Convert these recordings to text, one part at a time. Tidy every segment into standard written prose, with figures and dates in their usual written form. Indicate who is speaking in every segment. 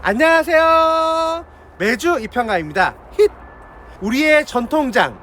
Speaker 1: 안녕하세요. 매주 이평가입니다. 힛! 우리의 전통장.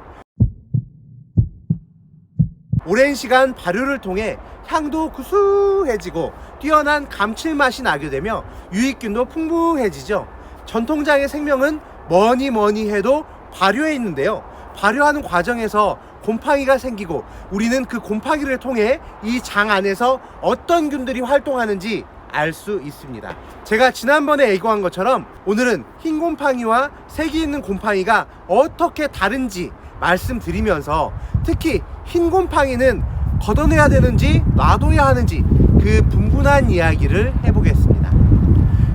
Speaker 1: 오랜 시간 발효를 통해 향도 구수해지고 뛰어난 감칠맛이 나게 되며 유익균도 풍부해지죠. 전통장의 생명은 뭐니 해도 발효에 있는데요. 발효하는 과정에서 곰팡이가 생기고 우리는 그 곰팡이를 통해 이 장 안에서 어떤 균들이 활동하는지 알 수 있습니다. 제가 지난번에 예고한 것처럼 오늘은 흰 곰팡이와 색이 있는 곰팡이가 어떻게 다른지 말씀드리면서 특히 흰 곰팡이는 걷어내야 되는지 놔둬야 하는지 그 분분한 이야기를 해보겠습니다.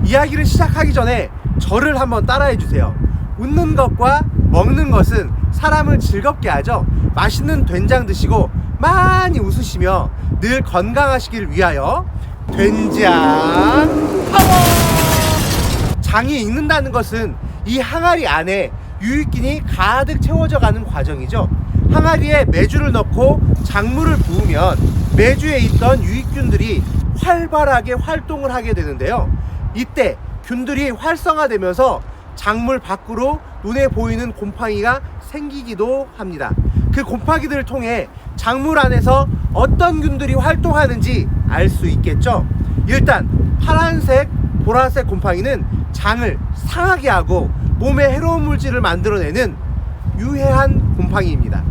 Speaker 1: 이야기를 시작하기 전에 저를 한번 따라해 주세요. 웃는 것과 먹는 것은 사람을 즐겁게 하죠. 맛있는 된장 드시고 많이 웃으시며 늘 건강하시길 위하여 된장 파워! 장이 익는다는 것은 이 항아리 안에 유익균이 가득 채워져 가는 과정이죠. 항아리에 메주를 넣고 작물을 부으면 메주에 있던 유익균들이 활발하게 활동을 하게 되는데요. 이때 균들이 활성화되면서 작물 밖으로 눈에 보이는 곰팡이가 생기기도 합니다. 그 곰팡이들을 통해 작물 안에서 어떤 균들이 활동하는지 알 수 있겠죠. 일단 파란색, 보라색 곰팡이는 장을 상하게 하고 몸에 해로운 물질을 만들어내는 유해한 곰팡이입니다.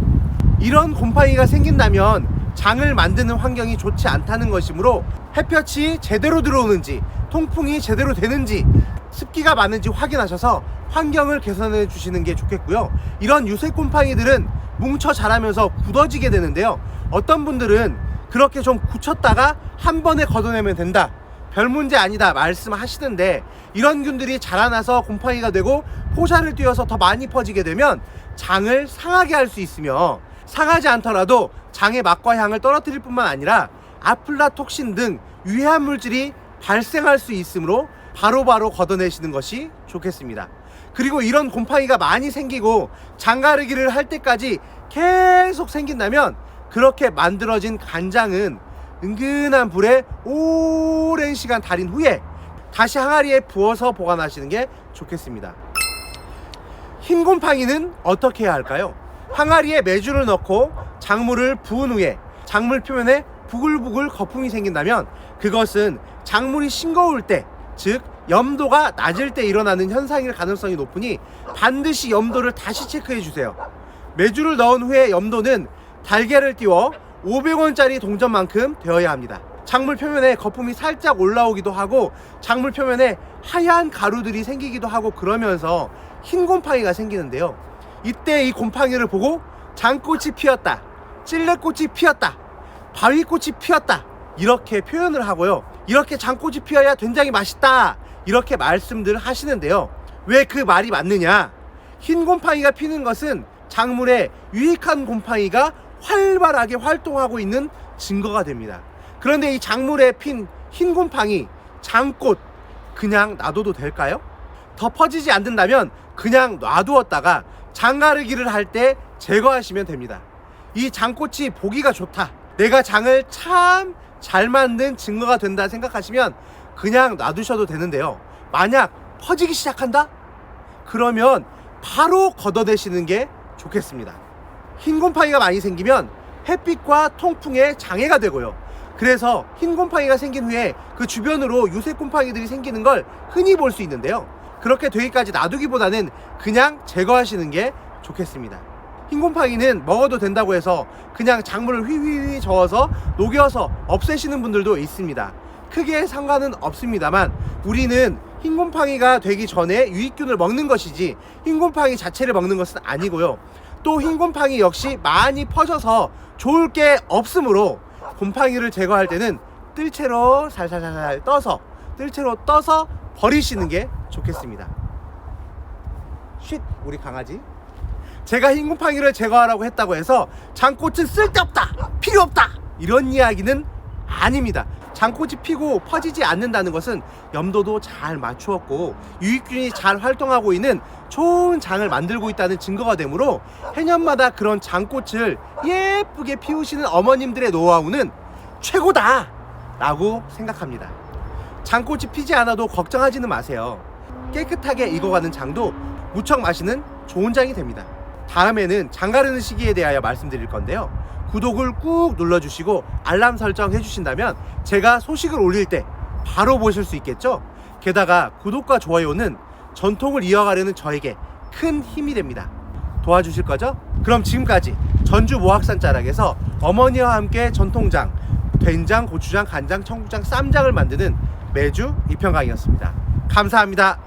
Speaker 1: 이런 곰팡이가 생긴다면 장을 만드는 환경이 좋지 않다는 것이므로 햇볕이 제대로 들어오는지, 통풍이 제대로 되는지, 습기가 많은지 확인하셔서 환경을 개선해 주시는 게 좋겠고요. 이런 유색 곰팡이들은 뭉쳐 자라면서 굳어지게 되는데요. 어떤 분들은 그렇게 좀 굳혔다가 한 번에 걷어내면 된다, 별 문제 아니다 말씀하시는데, 이런 균들이 자라나서 곰팡이가 되고 포자를 띄워서 더 많이 퍼지게 되면 장을 상하게 할 수 있으며, 상하지 않더라도 장의 맛과 향을 떨어뜨릴 뿐만 아니라 아플라톡신 등 유해한 물질이 발생할 수 있으므로 바로바로 걷어내시는 것이 좋겠습니다. 그리고 이런 곰팡이가 많이 생기고 장가르기를 할 때까지 계속 생긴다면 그렇게 만들어진 간장은 은근한 불에 오랜 시간 달인 후에 다시 항아리에 부어서 보관하시는 게 좋겠습니다. 흰 곰팡이는 어떻게 해야 할까요? 항아리에 메주를 넣고 작물을 부은 후에 작물 표면에 부글부글 거품이 생긴다면 그것은 작물이 싱거울 때, 즉 염도가 낮을 때 일어나는 현상일 가능성이 높으니 반드시 염도를 다시 체크해 주세요. 메주를 넣은 후에 염도는 달걀을 띄워 500원짜리 동전만큼 되어야 합니다. 작물 표면에 거품이 살짝 올라오기도 하고 작물 표면에 하얀 가루들이 생기기도 하고 그러면서 흰 곰팡이가 생기는데요. 이때 이 곰팡이를 보고 장꽃이 피었다, 찔레꽃이 피었다, 바위꽃이 피었다 이렇게 표현을 하고요. 이렇게 장꽃이 피어야 된장이 맛있다 이렇게 말씀들 하시는데요. 왜 그 말이 맞느냐? 흰 곰팡이가 피는 것은 작물에 유익한 곰팡이가 활발하게 활동하고 있는 증거가 됩니다. 그런데 이 작물에 핀 흰 곰팡이, 장꽃 그냥 놔둬도 될까요? 더 퍼지지 않는다면 그냥 놔두었다가 장가르기를 할 때 제거하시면 됩니다. 이 장꽃이 보기가 좋다, 내가 장을 참 잘 만든 증거가 된다 생각하시면 그냥 놔두셔도 되는데요. 만약 퍼지기 시작한다? 그러면 바로 걷어내시는 게 좋겠습니다. 흰 곰팡이가 많이 생기면 햇빛과 통풍에 장애가 되고요. 그래서 흰 곰팡이가 생긴 후에 그 주변으로 유색 곰팡이들이 생기는 걸 흔히 볼 수 있는데요. 그렇게 되기까지 놔두기보다는 그냥 제거하시는 게 좋겠습니다. 흰 곰팡이는 먹어도 된다고 해서 그냥 작물을 휘휘휘 저어서 녹여서 없애시는 분들도 있습니다. 크게 상관은 없습니다만 우리는 흰 곰팡이가 되기 전에 유익균을 먹는 것이지 흰 곰팡이 자체를 먹는 것은 아니고요. 또 흰 곰팡이 역시 많이 퍼져서 좋을 게 없으므로 곰팡이를 제거할 때는 뜰채로 살살살살 떠서, 뜰채로 떠서 버리시는 게 좋겠습니다. 쉿, 우리 강아지. 제가 흰 곰팡이를 제거하라고 했다고 해서 장꽃은 쓸데없다, 필요없다 이런 이야기는 아닙니다. 장꽃이 피고 퍼지지 않는다는 것은 염도도 잘 맞추었고 유익균이 잘 활동하고 있는 좋은 장을 만들고 있다는 증거가 되므로 해년마다 그런 장꽃을 예쁘게 피우시는 어머님들의 노하우는 최고다 라고 생각합니다. 장꽃이 피지 않아도 걱정하지는 마세요. 깨끗하게 익어가는 장도 무척 맛있는 좋은 장이 됩니다. 다음에는 장 가르는 시기에 대하여 말씀드릴 건데요. 구독을 꾹 눌러주시고 알람 설정 해주신다면 제가 소식을 올릴 때 바로 보실 수 있겠죠. 게다가 구독과 좋아요는 전통을 이어가려는 저에게 큰 힘이 됩니다. 도와주실 거죠? 그럼 지금까지 전주 모학산 자락에서 어머니와 함께 전통장, 된장, 고추장, 간장, 청국장, 쌈장을 만드는 매주 이평강이었습니다. 감사합니다.